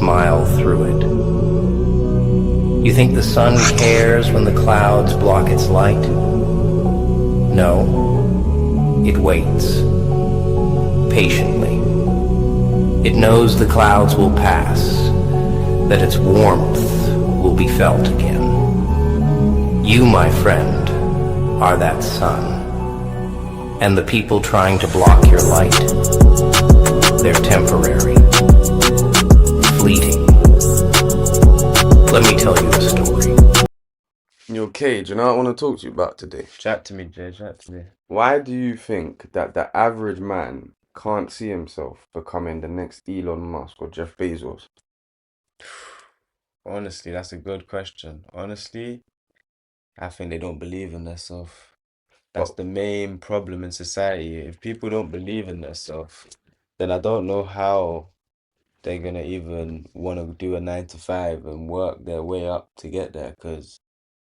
smile through it. You think the sun cares when the clouds block its light? No, it waits, patiently. It knows the clouds will pass, that its warmth will be felt again. You, my friend, are that sun. And the people trying to block your light, they're temporary, fleeting. Let me tell you a story. Yo, okay, do you know what I want to talk to you about today? Chat to me, Jay. Chat to me. Why do you think that the average man can't see himself becoming the next Elon Musk or Jeff Bezos? Honestly, that's a good question. Honestly, I think they don't believe in themselves. That's But the main problem in society. If people don't believe in themselves, then I don't know how they're gonna even want to do a 9 to 5 and work their way up to get there. Because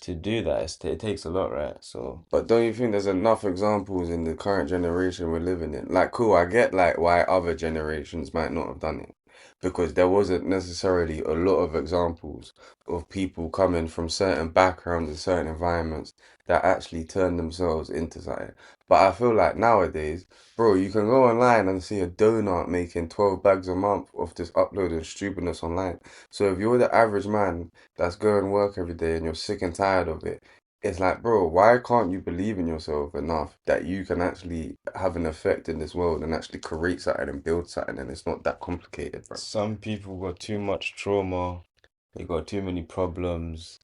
to do that, it takes a lot, right? So, But don't you think there's enough examples in the current generation we're living in? Like, cool, I get like why other generations might not have done it. Because there wasn't necessarily a lot of examples of people coming from certain backgrounds and certain environments that actually turned themselves into something. But I feel like nowadays, bro, you can go online and see a donut making 12 bags a month of just uploading stupidness online. So if you're the average man that's going work every day and you're sick and tired of it, it's like, bro, why can't you believe in yourself enough that you can actually have an effect in this world and actually create something and build something and it's not that complicated, bro? some people got too much trauma, they got too many problems,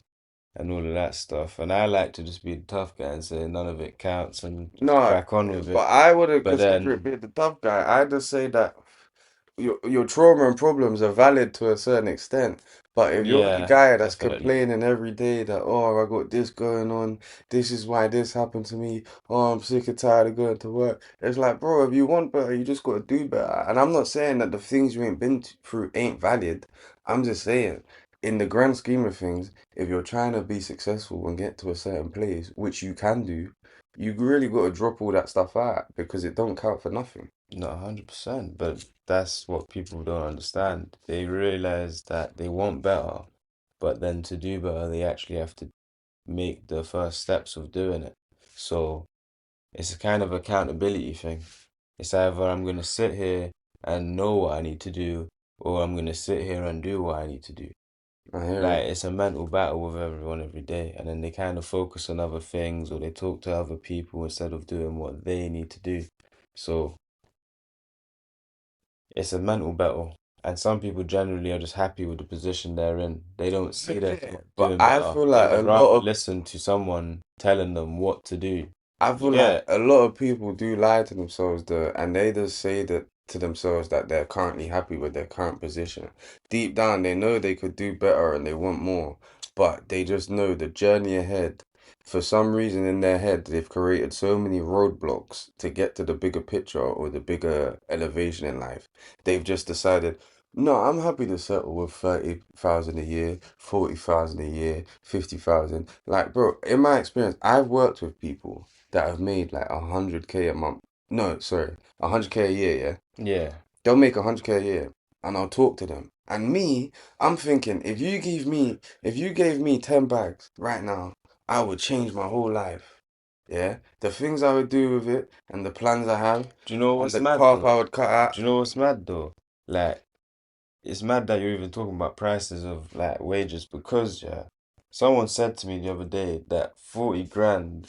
and all of that stuff. And I like to just be the tough guy and say none of it counts and No, crack on with but it. I wouldn't But consider it then, being the tough guy. I just say that your trauma and problems are valid to a certain extent. But if you're the yeah, guy that's definitely. complaining every day that, oh, I got this going on, this is why this happened to me, oh, I'm sick and tired of going to work. It's like, bro, if you want better, you just got to do better. And I'm not saying that the things you ain't been through ain't valid. I'm just saying, in the grand scheme of things, if you're trying to be successful and get to a certain place, which you can do, you really got to drop all that stuff out because it don't count for nothing. Not 100%, but that's what people don't understand. They realize that they want better, but then to do better, they actually have to make the first steps of doing it. So it's a kind of accountability thing. It's either I'm going to sit here and know what I need to do, or I'm going to sit here and do what I need to do. I hear Like it. it's a mental battle with everyone every day, and then they kind of focus on other things or they talk to other people instead of doing what they need to do. So it's a mental battle, and some people generally are just happy with the position they're in. They don't see Yeah, themselves but doing I better. feel They like a would lot rather of listen to someone telling them what to do. I You feel get like it? a lot of people do lie to themselves though, and they just say that to themselves that they're currently happy with their current position. Deep down, they know they could do better and they want more, but they just know the journey ahead. For some reason in their head, they've created so many roadblocks to get to the bigger picture or the bigger elevation in life. They've just decided, no, I'm happy to settle with 30,000 a year, 40,000 a year, 50,000. Like, bro, in my experience, I've worked with people that have made like 100K a month. No, sorry, 100K a year, yeah? Yeah. They'll make 100K a year and I'll talk to them. And me, I'm thinking, if you gave me 10 bags right now, I would change my whole life. Yeah? The things I would do with it and the plans I have Do you know and what's the mad path I though? would cut out. Do you know what's mad though? Like, it's mad that you're even talking about prices of like wages because yeah, someone said to me the other day that 40 grand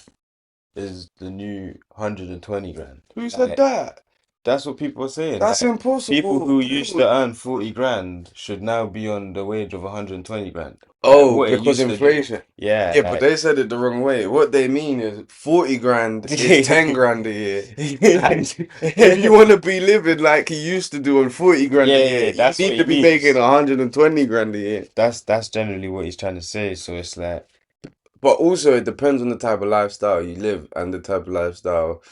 is the new 120 grand. Who said Like, that? that's what people are saying. That's Like, people impossible, who used bro. to earn 40 grand should now be on the wage of 120 grand. Like, Oh, what it because used to be. inflation. Yeah, Yeah, but like, they said it the wrong way. What they mean is 40 grand is 10 grand a year. And if you want to be living like you used to do on 40 grand a year, yeah, you that's what need to he be making means. 120 grand a year. That's generally what he's trying to say. So it's like, But also, it depends on the type of lifestyle you live and the type of lifestyle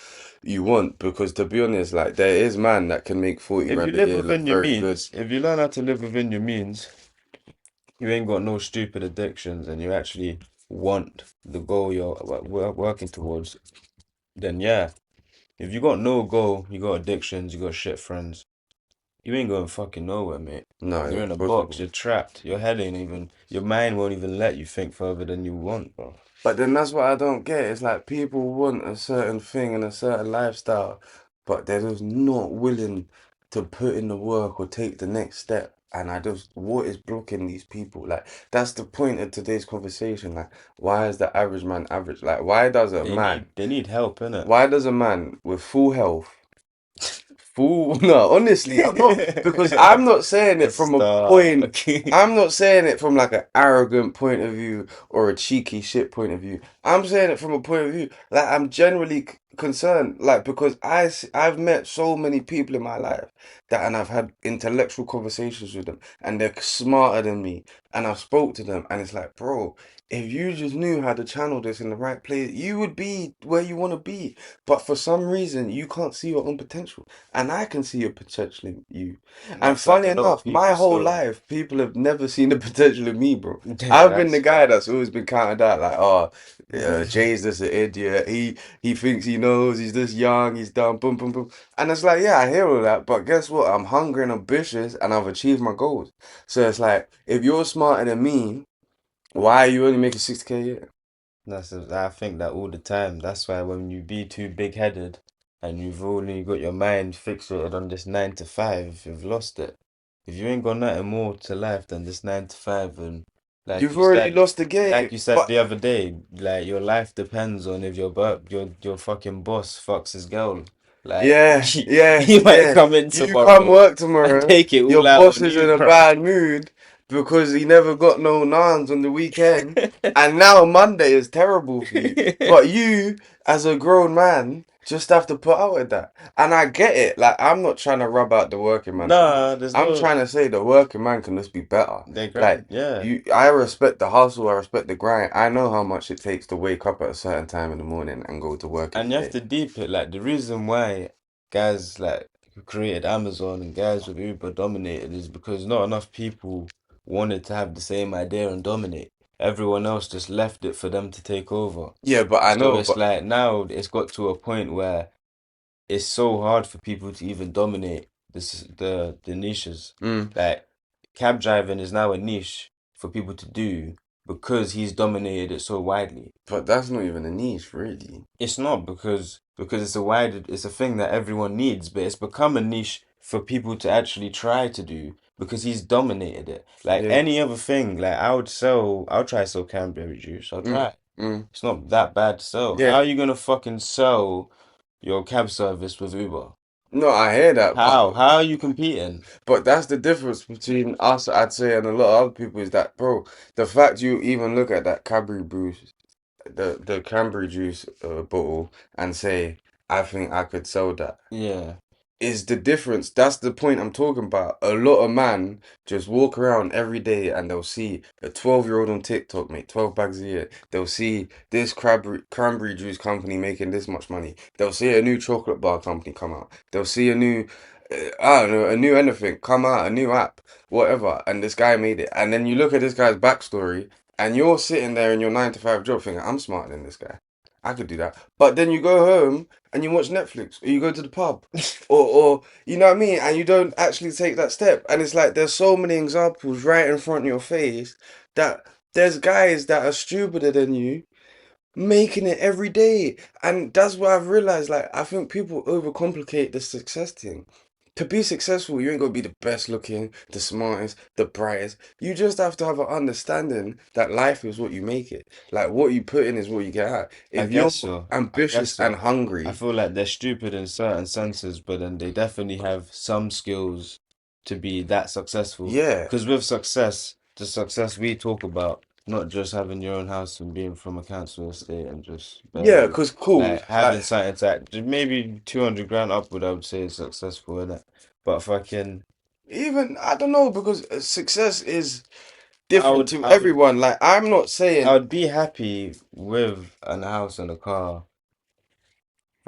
you want. Because to be honest, like there is man that can make 40 if you grand a live year look within your very good. means, if you learn how to live within your means, you ain't got no stupid addictions and you actually want the goal you're working towards, then yeah. If you got no goal, you got addictions, you got shit friends, You ain't going fucking nowhere, mate. No, You're it's in a box. impossible. You're trapped. Your head ain't even. Your mind won't even let you think further than you want, bro. But then that's what I don't get. It's like people want a certain thing and a certain lifestyle, but they're just not willing to put in the work or take the next step. And I just, what is blocking these people? Like, that's the point of today's conversation. Like, why is the average man average? Like, They need help, innit? why does a man with full health, fool. No, honestly, I'm not because I'm not saying it from a Stop. point. I'm not saying it from like an arrogant point of view or a cheeky shit point of view. I'm saying it from a point of view like I'm generally concerned, like because I've met so many people in my life that and I've had intellectual conversations with them and they're smarter than me and I've spoke to them and it's like, bro, if you just knew how to channel this in the right place, you would be where you want to be. But for some reason, you can't see your own potential. And I can see your potential in you. And That's like funny a lot of enough, my people whole still. life, people have never seen the potential in me, bro. Yeah, I've been the that's guy that's always been counted out, like, oh, fair. Jay's just an idiot. He thinks he knows. He's this young. He's dumb. Boom, boom, boom. And it's like, yeah, I hear all that, but guess what? I'm hungry and ambitious, and I've achieved my goals. So it's like, if you're smarter than me, why are you only making 60K a year? I think that all the time. That's why when you be too big-headed and you've only got your mind fixated on this 9 to 5, you've lost it. If you ain't got nothing more to life than this 9 to 5, and like You've you already said, lost the like game. you said But the other day, like your life depends on if your fucking boss fucks his girl. Like yeah, yeah, he might yeah. come in You come tomorrow work and tomorrow, take it your all out boss on is you, in a bro. bad mood because he never got no nans on the weekend, and now Monday is terrible for you. But you, as a grown man, just have to put out with that. And I get it. Like, I'm not trying to rub out the working man at all. Nah, there's I'm no trying to say the working man can just be better. they Like, grind, yeah. I respect the hustle, I respect the grind. I know how much it takes to wake up at a certain time in the morning and go to work And every you have day. to deep it. Like the reason why guys like who created Amazon and guys with Uber dominated is because not enough people wanted to have the same idea and dominate. Everyone else just left it for them to take over. Yeah, but I So know, it's but like now it's got to a point where it's so hard for people to even dominate the niches. mm, Like cab driving is now a niche for people to do because he's dominated it so widely. but that's not even a niche, really. It's not because it's a thing that everyone needs, but it's become a niche for people to actually try to do because he's dominated it. Like Yeah. any other thing, like I'll try sell cranberry juice. I'll Mm, try. mm. It's not that bad to sell. How Yeah. are you gonna fucking sell your cab service with Uber? No, I hear that, but How? How are you competing? that's the difference between us, I'd say, and a lot of other people is that, bro, the fact you even look at that Cadbury juice, the cranberry juice bottle, and say, I think I could sell that. Yeah. Is the difference. That's the point I'm talking about. A lot of man just walk around every day and they'll see a 12-year-old on TikTok make 12 bags a year. They'll see this cranberry juice company making this much money. They'll see a new chocolate bar company come out. They'll see a new, I don't know, a new anything come out, a new app, whatever. And this guy made it. And then you look at this guy's backstory and you're sitting there in your 9 to 5 job thinking, I'm smarter than this guy. I could do that. But then you go home and you watch Netflix or you go to the pub or you know what I mean, and you don't actually take that step. And it's like there's so many examples right in front of your face that there's guys that are stupider than you making it every day. And that's what I've realized. Like, I think people overcomplicate the success thing. To be successful, you ain't gonna be the best looking, the smartest, the brightest. You just have to have an understanding that life is what you make it. Like, what you put in is what you get out. I If guess you're so. I guess ambitious and so. I hungry, feel like they're stupid in certain senses, but then they definitely have some skills to be that successful. yeah. Because with success, the success we talk about, not just having your own house and being from a council estate and just Yeah, barely, because cool. like having Like, something to maybe 200 grand upward, I would say is successful in it. But fucking, even I don't know because success is I different would, to I would, everyone. Like I'm not I saying would be happy with a house and a car,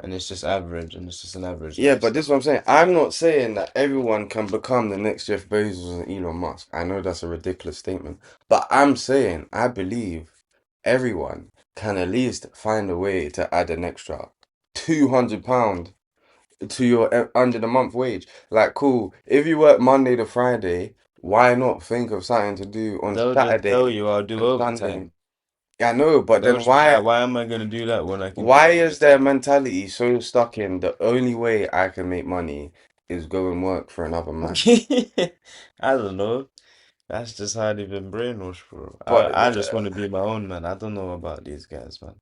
and it's just average, and it's just an average yeah, but this is lifestyle. what I'm saying. I'm not saying that everyone can become the next Jeff Bezos and Elon Musk. I know that's a ridiculous statement, but I'm saying I believe everyone can at least find a way to add an extra £200 to your under the month wage. Like, cool. If you work Monday to Friday, why not think of something to do on They'll just tell Saturday you I'll do and Sunday? overtime. I know, but They'll then just be like, why am I gonna do that when I can do why is their overtime? mentality so stuck in the only way I can make money is go and work for another man? I don't know. That's just how they've been brainwashed, bro. But I just want to be my own man. I don't know about these guys, man.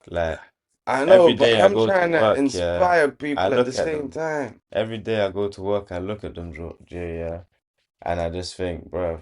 Like I know, every but day I I'm go to trying to work, yeah, inspire I people at the look at same them. time. Every day I go to work, I look at them, Jay, yeah, and I just think, bruv,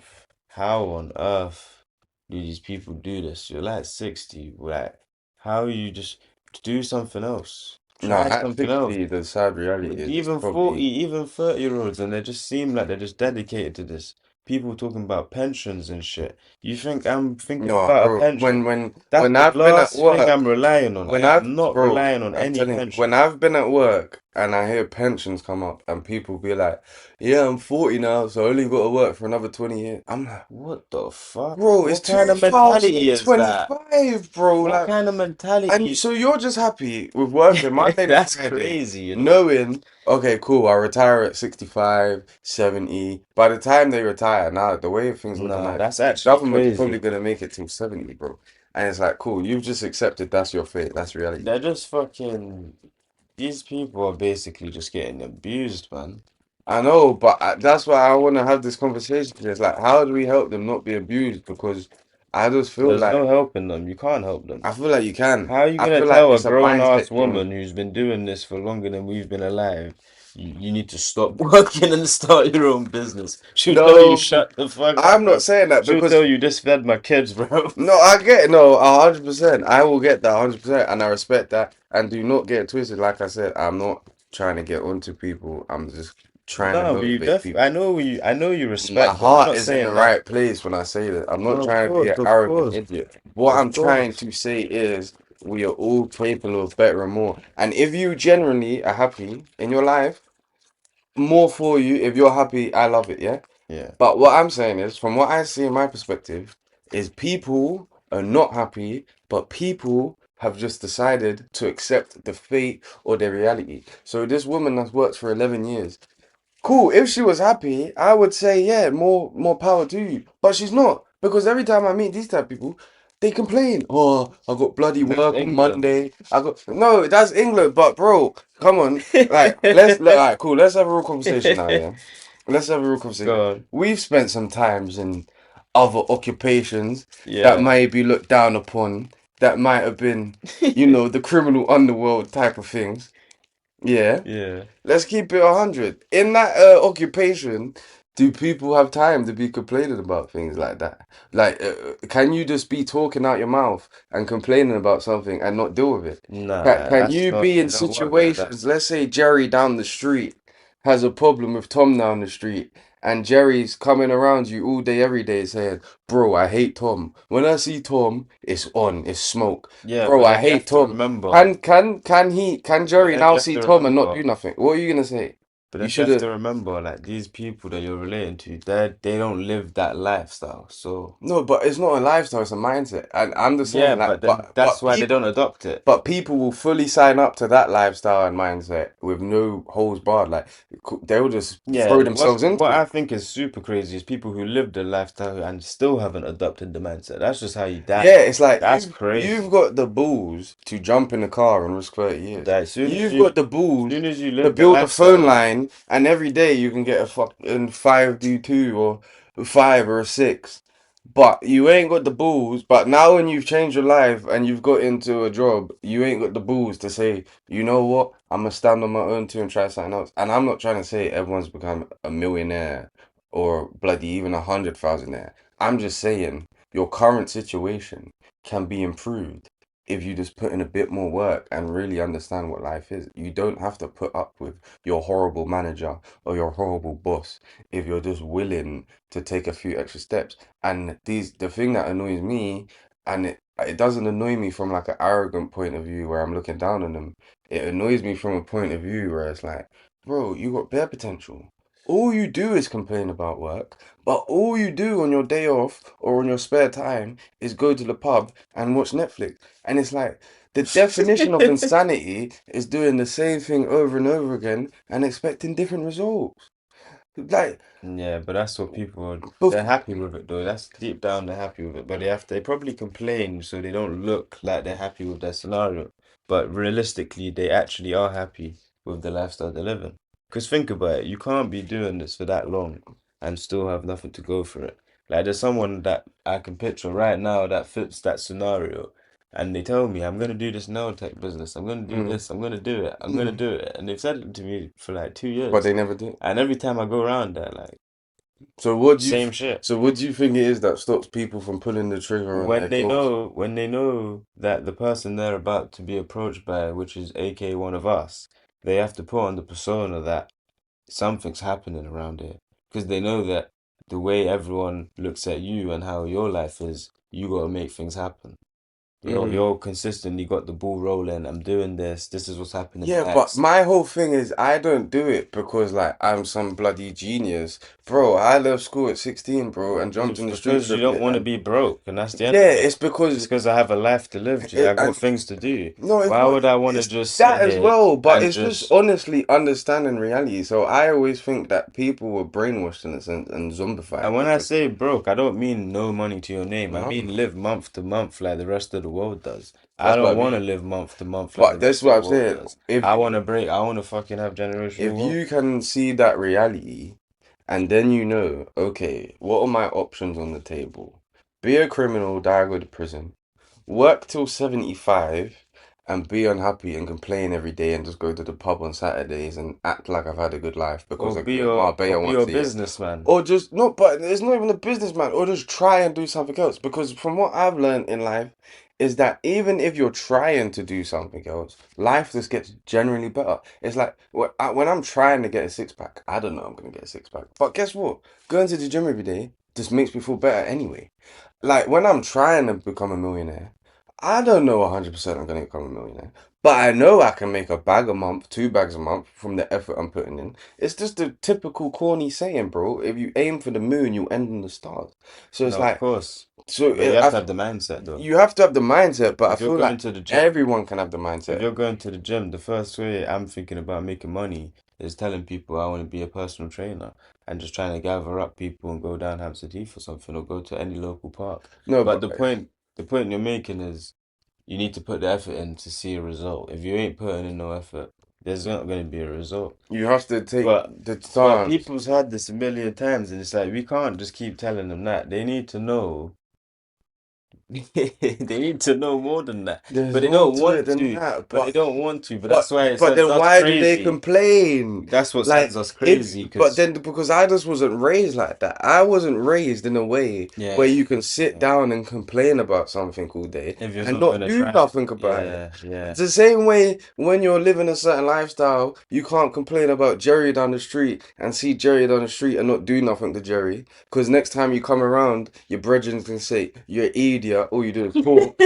how on earth do these people do this? You're like 60, like, how you just do something else? No, Try at something else. 60, the sad reality is it's Even 40, probably even 30-year-olds, and they just seem like they're just dedicated to this. People talking about pensions and shit. You think I'm thinking no, about a bro. pension? That's When the I've been at last thing I'm work. relying on. I When am I've, not bro, relying on I'm any telling you, pension. when I've been at work and I hear pensions come up and people be like, yeah, I'm 40 now, so I only got to work for another 20 years. I'm like, What the fuck? bro, it's What kind of mentality is that? 2025, bro. What Like, kind of and mentality? so you're just happy with working Monday to That's Friday, crazy, you know? knowing, okay, cool, I retire at 65, 70. By the time they retire, now the way things looking Nah, like, that's the actually government's probably crazy. gonna make it till 70, bro. And it's like, cool, you've just accepted that's your fate, that's reality. They're just fucking. These people are basically just getting abused, man. I know, but that's why I want to have this conversation. It's like, how do we help them not be abused? Because I just There's no helping them. You can't help them. feel like you can. How are you I gonna feel like tell a it's a grown ass mindset thing. woman who's been doing this for longer than we've been alive, you need to stop working and start your own business? She'll tell you, No, shut the fuck up, I'm not bro. saying that She'll because tell you, this fed my kids, bro. no, I get it. No, 100%. I will get that 100%, and I respect that. And do not get it twisted. Like I said, I'm not trying to get onto people. I'm just trying to No, but you motivate def people. I know you My respect, but I'm heart not is in the saying that. right place when I say that. I'm not No, trying to be an of arrogant course, idiot. What of I'm trying course. to say is we are all capable of better and more. And if you genuinely are happy in your life, more for you. If you're happy, I love it, yeah? Yeah. But what I'm saying is, from what I see in my perspective, is people are not happy, but people have just decided to accept the fate or their reality. So this woman that's worked for 11 years, cool. If she was happy, I would say, yeah, more power to you. But she's not. Because every time I meet these type of people, they complain. Oh, I got bloody That's work on England. Monday. I got no, that's England, but bro, come on. Like, alright, cool, let's have a real conversation now, yeah. Let's have a real conversation. Go on. We've spent some times in other occupations that Yeah. might be looked down upon, that might have been, the criminal underworld type of things. Yeah. Yeah. Let's keep it 100. In that occupation, do people have time to be complaining about things like that? Like, can you just be talking out your mouth and complaining about something and not deal with it? Nah, Can that's you not, be in you know what, yeah, situations, let's say Jerry down the street has a problem with Tom down the street, and Jerry's coming around you all day, every day saying, bro, I hate Tom. When I see Tom, it's on, it's smoke. yeah, Bro, but I then you hate have to Tom. remember, Can but Jerry then you now have see to Tom and not remember, do nothing? What are you gonna say? but You then you should have have to remember, like these people that you're relating to, they don't live that lifestyle. So no, but it's not a lifestyle, it's a mindset. And I'm just yeah, saying like but then that's why they don't adopt it. but people will fully sign up to that lifestyle and mindset with no holds barred. Like they'll just Yeah, throw themselves what into I it. think is super crazy is people who live the lifestyle and still haven't adopted the mindset. That's just how you Yeah, die. it's like That's you've crazy. got the balls to jump in the car and risk 30 years. That You've got the balls soon as you to live the build a phone lifestyle, line and every day you can get a fucking 5D2 or a 5 or a 6. But you ain't got the balls. But now when you've changed your life and you've got into a job, you ain't got the balls to say, you know what, I'm gonna stand on my own too and try something else. And I'm not trying to say everyone's become a millionaire or bloody even 100,000 I'm just saying your current situation can be improved if you just put in a bit more work and really understand what life is. You don't have to put up with your horrible manager or your horrible boss if you're just willing to take a few extra steps. And the thing that annoys me, and it doesn't annoy me from like an arrogant point of view where I'm looking down on them. It annoys me from a point of view where it's like, bro, you got bare potential. all you do is complain about work, but all you do on your day off or on your spare time is go to the pub and watch Netflix. And it's like the definition of insanity is doing the same thing over and over again and expecting different results. Like, Yeah, but that's what people are, they're bef- happy with it though. That's deep down they're happy with it. But they probably complain so they don't look like they're happy with their scenario. But realistically, they actually are happy with the lifestyle they're living. Because think about it, you can't be doing this for that long and still have nothing to go for it. Like there's someone that I can picture right now that fits that scenario. And they tell me, I'm gonna do this nail tech business. I'm gonna do mm, this. I'm gonna do it. I'm gonna mm. do it. And they've said it to me for like two But years. they never do. And every time I go around there, like So what do you, same shit. so what do you think it is that stops people from pulling the trigger on their goals? When they know that the person they're about to be approached by, which is AK one of us, they have to put on the persona that something's happening around here. Because they know that the way everyone looks at you and how your life is, you gotta make things happen. Mm. You're consistently got the ball rolling. I'm doing this. This is what's happening Yeah, but next. my whole thing is I don't do it because like I'm some bloody genius. Bro, I left school at 16, bro, and jumped It's in the streets because you every don't day. want to And be broke, and that's the end yeah, of it. it's It's because because I have a life to live, G. I got and things to do. no, it's Why not. would I want to It's just sit that as here well, but and it's just just honestly understanding reality. So I always think that people were brainwashed in a sense and and zombified when I because say broke, I don't mean no money to your name. I no, mean live month to month like the rest of the world does. I that's what I don't want to mean. live month to month like the But that's rest of what the I'm world saying. does. I want to fucking have generational If wealth. you can see that reality, and then you know, okay, what are my options on the table? Be a criminal, die, go to prison, work till 75, and be unhappy and complain every day and just go to the pub on Saturdays and act like I've had a good life because I go to Or Marbella be your once a year. businessman. Or just, no, but it's not even a businessman, or just try and do something else. Because from what I've learned in life, is that even if you're trying to do something else, life just gets generally better. It's like when I'm trying to get a six pack, I don't know I'm gonna get a six pack. But guess what? Going to the gym every day just makes me feel better anyway. Like when I'm trying to become a millionaire, I don't know 100% I'm gonna become a millionaire. But I know I can make a bag a month, 2 bags a month from the effort I'm putting in. It's just a typical corny saying, bro. If you aim for the moon, you end in the stars. So it's No, of like, course. so But you have to have the mindset though. you have to have the mindset, but I If you're feel like going to the gym, everyone can have the if mindset. you're going to the gym, the first way I'm thinking about making money is telling people I want to be a personal trainer and just trying to gather up people and go down Hampstead Heath or something or go to any local park. No, But but the point you're making is you need to put the effort in to see a result. If you ain't putting in no effort, there's not going to be a result. you have to take But the but chance. people's had this a million times, and it's like we can't just keep telling them that. They need to know. They need to know more than that. There's But they more don't to it want than to. that, But they don't want to. But but that's why it but sends then us why do they crazy. complain? That's what Like sends us if crazy. but Because then because I just wasn't raised like that. I wasn't raised in a way yeah, where yeah, you can sit yeah. down and complain about something all day If you're and not not gonna do try, nothing about it. yeah, yeah. It's the same way when you're living a certain lifestyle, you can't complain about Jerry down the street and see Jerry down the street and not do nothing to Jerry. Because next time you come around, your brethren can say, you're an idiot, all you do is talk.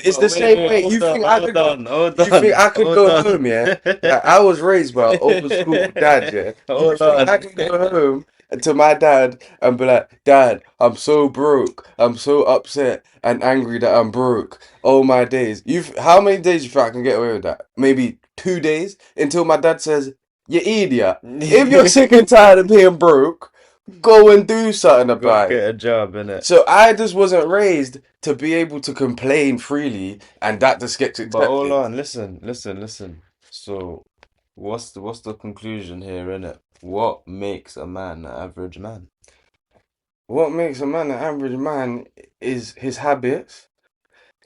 It's the But wait, same wait, way. hold on, hold on, hold You think on, I could hold go on. home, yeah? Like I was raised by an old school dad, yeah? You Hold think I on. can go home to my dad and be like, Dad, I'm so broke. I'm so upset and angry that I'm broke. Oh my days. How many days you think I can get away with that? Maybe 2 days until my dad says, you idiot. If you're sick and tired of being broke, go and do something Go about it. get a job, innit? So I just wasn't raised to be able to complain freely, and that just gets But hold accepted. on, listen. So, what's the conclusion here, innit? What makes a man an average man? What makes a man an average man is his habits,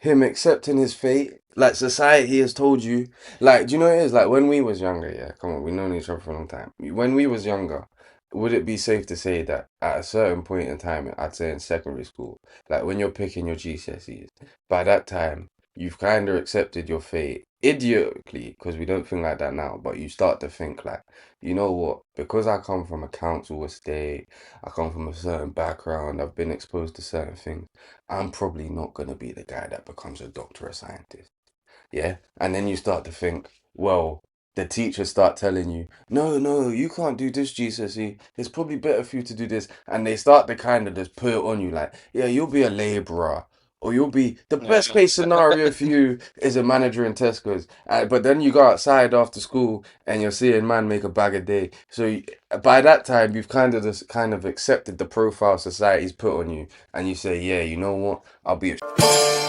him accepting his fate. Like society has told you, like, do you know what it is? Like when we was younger, yeah, come on, we've known each other for a long time. When we was younger, would it be safe to say that at a certain point in time, I'd say in secondary school, like when you're picking your GCSEs, by that time, you've kind of accepted your fate idiotically, because we don't think like that now, but you start to think like, you know what, because I come from a council estate, I come from a certain background, I've been exposed to certain things. I'm probably not going to be the guy that becomes a doctor or scientist. Yeah. And then you start to think, well, the teachers start telling you, no, you can't do this GCSE. It's probably better for you to do this. And they start to kind of just put it on you like, yeah, you'll be a laborer. Or you'll be the Yeah. best case scenario for you is a manager in Tesco's. But then you go outside after school and you're seeing man make a bag a day. So by that time, you've kind of just kind of accepted the profile society's put on you, and you say, yeah, you know what? I'll be a